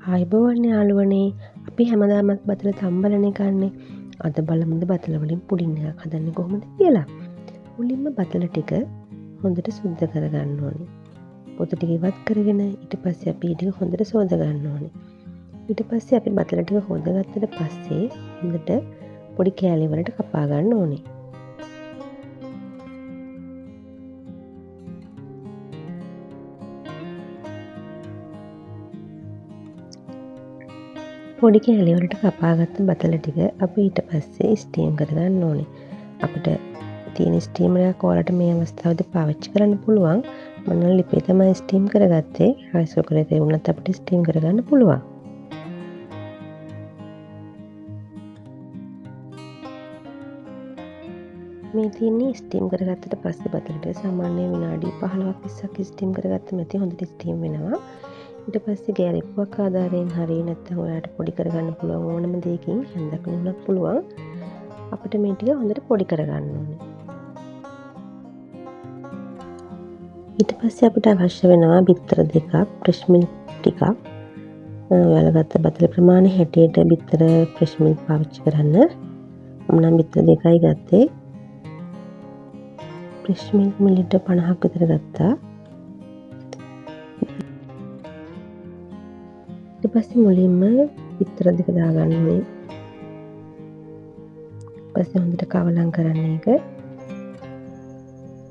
ආයුබෝවන් යාළුවනේ. අපි හැමදාමත් බතල තම්බලනේ කන්නේ. අද බලමුද බතල වලින් පුඩින් එකක් හදන්නේ කොහොමද කියලා. මුලින්ම බතල ටික හොඳට සුද්ධ කරගන්න ඕනේ. පොතු ටික ඉවත් කරගෙන ඊට පස්සේ අපි ටික හොඳට සෝද ගන්න ඕනේ. ඊට පස්සේ අපි බතල ටික හොදගත්තට පස්සේ හොඳට පොඩි කෑලි වලට කපා ගන්න ඕනේ. පොඩි කෑලිවලට කපාගත්ත බතල ටික අපි ඊට පස්සේ ස්ටීම් කරගන්න ඕනේ. අපිට තියෙන ස්ටීමරයක් ඔයාලට මේ අවස්ථාවේදී පාවිච්චි කරන්න පුළුවන්. මම නම් ලිපේ තමයි ස්ටීම් කරගත්තේ. රයිස් කුකර් එකේ වුණත් අපිට ස්ටීම් කරගන්න පුළුවන්. මේ තියෙන්නේ ස්ටීම් කරගත්තට පස්සේ බතල ටික සාමාන්‍ය විනාඩි 15ක් 20ක් ස්ටීම් කරගත්තම ඇති හොඳට ස්ටීම් වෙනවා. ඊට පස්සේ ගෑරිප්පුවක් ආධාරයෙන් හරි නැත්නම් ඔයාලට පොඩි කරගන්න පුළුවන් ඕනම දෙයකින් හැන්දක් නුනක් පුළුවන්. අපිට මේ ටික හොඳට පොඩි කරගන්න ඕනේ. ඊට පස්සේ අපිට අවශ්‍ය වෙනවා බිත්තර දෙකක්, ෆ්‍රෙෂ් මිල්ක් ටිකක්. ඔයාලා ගත්ත බතල ප්‍රමාණය හැටියට බිත්තර ෆ්‍රෙෂ් මිල්ක් පාවිච්චි කරන්න. මම නම් බිත්තර දෙකයි ගත්තේ. ෆ්‍රෙෂ් මිල්ක් මිලිලිටර් 50ක් විතර ගත්තා. ඊට පස්සේ මුලින්ම බිත්තර දෙක දාගන්න ඕනේ. පස්සේ හොඳට කවලම් කරන්න ඒක.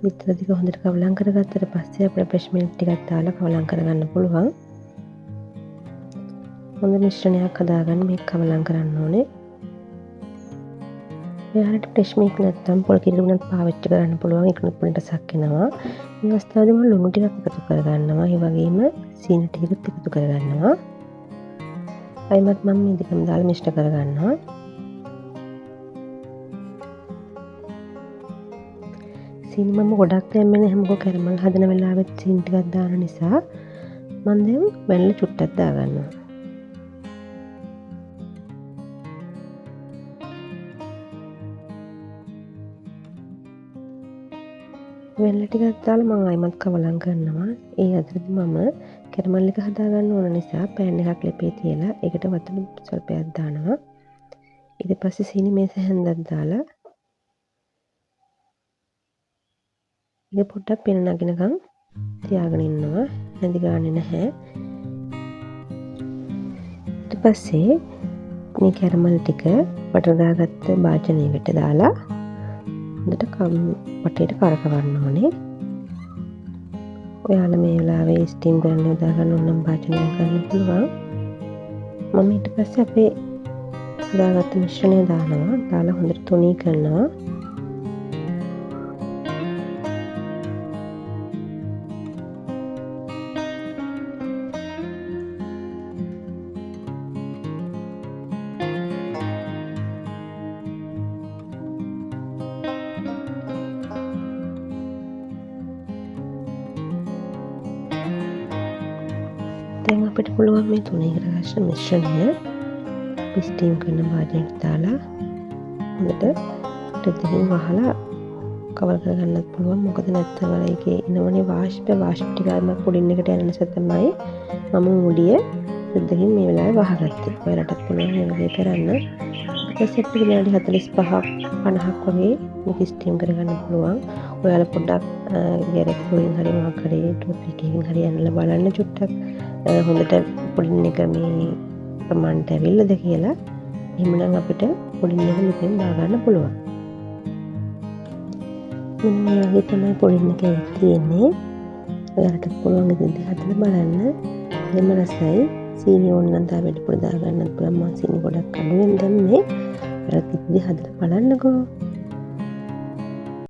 බිත්තර දෙක හොඳට කවලම් කරගත්තට පස්සේ අපිට ෆ්‍රෙෂ් මිල්ක් ටිකක් දාලා කවලම් කරගන්න පුළුවන්. හොඳ මිශ්‍රණයක් හදාගන්න මේක කවලම් කරන්න ඕනේ. ඔයාලට ෆ්‍රෙෂ් මිල්ක් නැත්නම් පොල් කිරි උනත් පාවිච්චි කරන්න පුළුවන්. ඒකනොත් පොඩි රසක් එනවා. මේ අවස්ථාවේදී මම ලුණු ටිකක් එකතු කරගන්නවා. ඒ වගේම සීනි ටිකත් එකතු කරගන්නවා. අයිමත් මම මේ දෙකම දාලා මිශ්‍ර කරගන්නවා. සීනි මම ගොඩක් දැම්මේ නැහැ. මොකද කැරමල් හදන වෙලාවෙත් සීනි ටිකක් දාන නිසා මම දැන් වැල්ල චුට්ටක් දාගන්නවා. වැල්ල ටිකක් දාලා මම අයිමත් කවලම් කරනවා. ඒ අතරේ මම කැරමල් එක හදාගන්න ඕන නිසා පෑන් එකක් ලිපේ තියලා ඒකට වතුර ස්වල්පයක් දානවා. ඊට පස්සේ සීනි මේස හැන්දක් දාලා ඒක පොඩ්ඩක් පෙන නගිනකම් තියාගෙන ඉන්නවා. නැදි ගානේ නැහැ. ඊට පස්සේ මේ කැරමල් ටික බටර් දාගත්ත භාජනයකට දාලා හොඳට වටේට කරකවන්න ඕනේ. ඔයාලා මේ වෙලාවේ ස්ටීම් කරන්න යොදා ගන්න ඕන නම් භාජනයක් ගන්න පුළුවන්. මම ඊට පස්සේ අපේ හදාගත්ත මිශ්‍රණය දානවා. දාලා හොඳට තුනී කරනවා. දැන් අපිට පුළුවන් මේ තුනී කරගන්න මිශ්‍රණය ස්ටීම් කරන භාජනයට දාලා හොඳට ටෙදකින් වහලා කවර් කරගන්නත් පුළුවන්. මොකද නැත්නම් අර ඒකේ එනවනේ වාෂ්ප ටිකම පුඩින් එකට යන නිසා තමයි මම මුඩිය ටෙදකින් මේ වෙලාවේ වහගත්තේ. ඔයාලටත් පුළුවන් මේ වගේ කරන්න. ඊට පස්සේ විනාඩි 45ක් 50ක් වගේ මේක ස්ටීම් කරගන්න පුළුවන්. ඔයාලා පොඩ්ඩක් ගැරෙක්කුවෙන් හරි මොකක් හරි ටූත් පිකකින් හරි යන්නලා බලන්න චුට්ටක් හොඳට පුඩින් එක මේ ප්‍රමාණයට ඇවිල්ලාද කියලා. එහෙමනම් අපිට පුඩින් එක ලිපෙන් දාගන්න පුළුවන්. මෙන්න මේ වගේ තමයි පුඩින් එක තියෙන්නේ. ඔයාලට පුළුවන් ඉතින් හදලා බලන්න. දෙම රසයි. සීනි ඕනනම් තව වැඩිපුර දාගන්නත් පුළුවන්. මම සීනි ගොඩක් අඩුවෙන් දැම්මේ. ඔයාලත් ඉතින් හදලා බලන්නකෝ.